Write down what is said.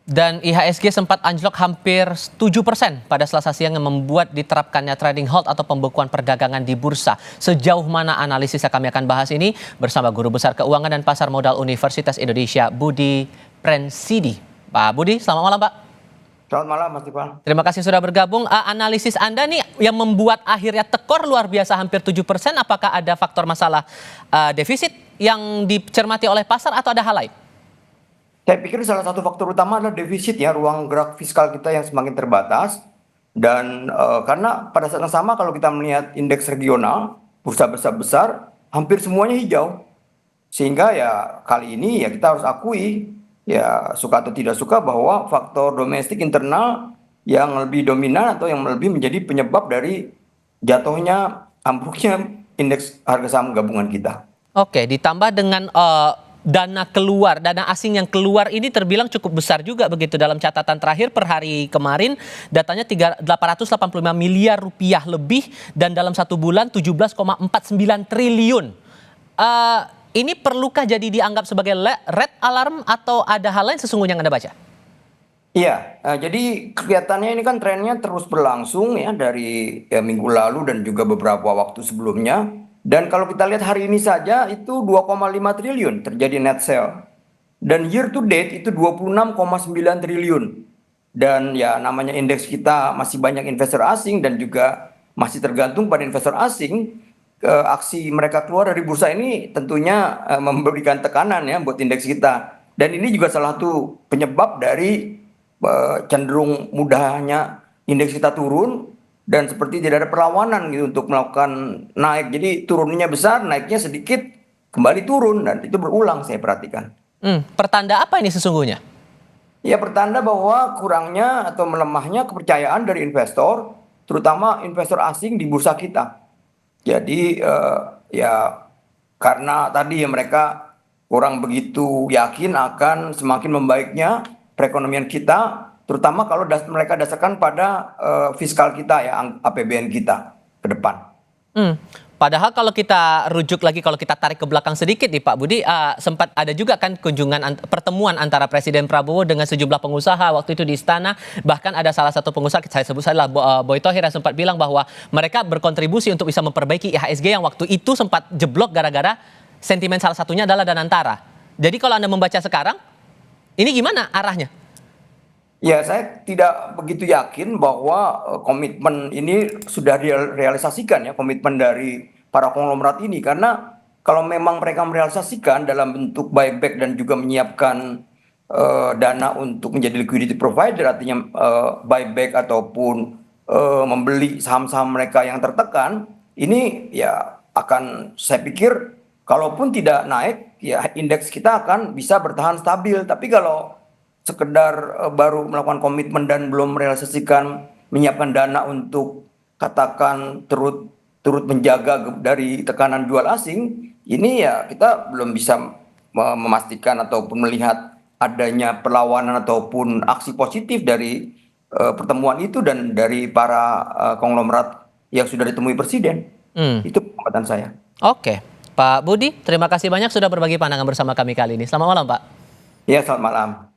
Dan IHSG sempat anjlok hampir 7% pada Selasa siang yang membuat diterapkannya trading halt atau pembekuan perdagangan di bursa. Sejauh mana analisisnya kami akan bahas ini bersama Guru Besar Keuangan dan Pasar Modal Universitas Indonesia, Budi Prensidi. Pak Budi, selamat malam Pak. Selamat malam Mas Iqbal. Terima kasih sudah bergabung. Analisis Anda nih yang membuat akhirnya tekor luar biasa hampir 7%, apakah ada faktor masalah defisit yang dicermati oleh pasar atau ada hal lain? Saya pikir salah satu faktor utama adalah defisit ya, ruang gerak fiskal kita yang semakin terbatas. Dan karena pada saat yang sama kalau kita melihat indeks regional, bursa besar hampir semuanya hijau. Sehingga ya kali ini ya kita harus akui, ya suka atau tidak suka, bahwa faktor domestik internal yang lebih dominan atau yang lebih menjadi penyebab dari jatuhnya, ambruknya indeks harga saham gabungan kita. Oke, ditambah dengan dana asing yang keluar ini terbilang cukup besar juga begitu. Dalam catatan terakhir per hari kemarin datanya 885 miliar rupiah lebih, dan dalam satu bulan 17,49 triliun. Ini perlukah jadi dianggap sebagai red alarm atau ada hal lain sesungguhnya yang Anda baca? Iya, jadi kelihatannya ini kan trennya terus berlangsung ya dari minggu lalu dan juga beberapa waktu sebelumnya. Dan kalau kita lihat hari ini saja itu 2,5 triliun terjadi net sale. Dan year to date itu 26,9 triliun. Dan ya namanya indeks kita masih banyak investor asing dan juga masih tergantung pada investor asing. Aksi mereka keluar dari bursa ini tentunya memberikan tekanan ya buat indeks kita. Dan ini juga salah satu penyebab dari cenderung mudahnya indeks kita turun. Dan seperti tidak ada perlawanan gitu untuk melakukan naik. Jadi turunnya besar, naiknya sedikit, kembali turun. Dan itu berulang saya perhatikan. Pertanda apa ini sesungguhnya? Ya, pertanda bahwa kurangnya atau melemahnya kepercayaan dari investor, terutama investor asing di bursa kita. Jadi ya karena tadi ya mereka kurang begitu yakin akan semakin membaiknya perekonomian kita, terutama kalau mereka dasarkan pada fiskal kita ya, APBN kita ke depan. Padahal kalau kita rujuk lagi, kalau kita tarik ke belakang sedikit nih Pak Budi, sempat ada juga kan pertemuan antara Presiden Prabowo dengan sejumlah pengusaha waktu itu di istana. Bahkan ada salah satu pengusaha, saya sebut saja Boy Thohir, yang sempat bilang bahwa mereka berkontribusi untuk bisa memperbaiki IHSG yang waktu itu sempat jeblok gara-gara sentimen salah satunya adalah Danantara. Jadi kalau Anda membaca sekarang, ini gimana arahnya? Ya, saya tidak begitu yakin bahwa komitmen ini sudah direalisasikan ya, komitmen dari para konglomerat ini. Karena kalau memang mereka merealisasikan dalam bentuk buyback dan juga menyiapkan dana untuk menjadi liquidity provider, artinya buyback ataupun membeli saham-saham mereka yang tertekan, ini ya akan, saya pikir kalaupun tidak naik, ya indeks kita akan bisa bertahan stabil. Tapi kalau sekedar baru melakukan komitmen dan belum merealisasikan menyiapkan dana untuk katakan turut menjaga dari tekanan jual asing, ini ya kita belum bisa memastikan ataupun melihat adanya perlawanan ataupun aksi positif dari pertemuan itu dan dari para konglomerat yang sudah ditemui Presiden. Itu pengamatan saya. Oke, Pak Budi, terima kasih banyak sudah berbagi pandangan bersama kami kali ini. Selamat malam Pak. Ya, selamat malam.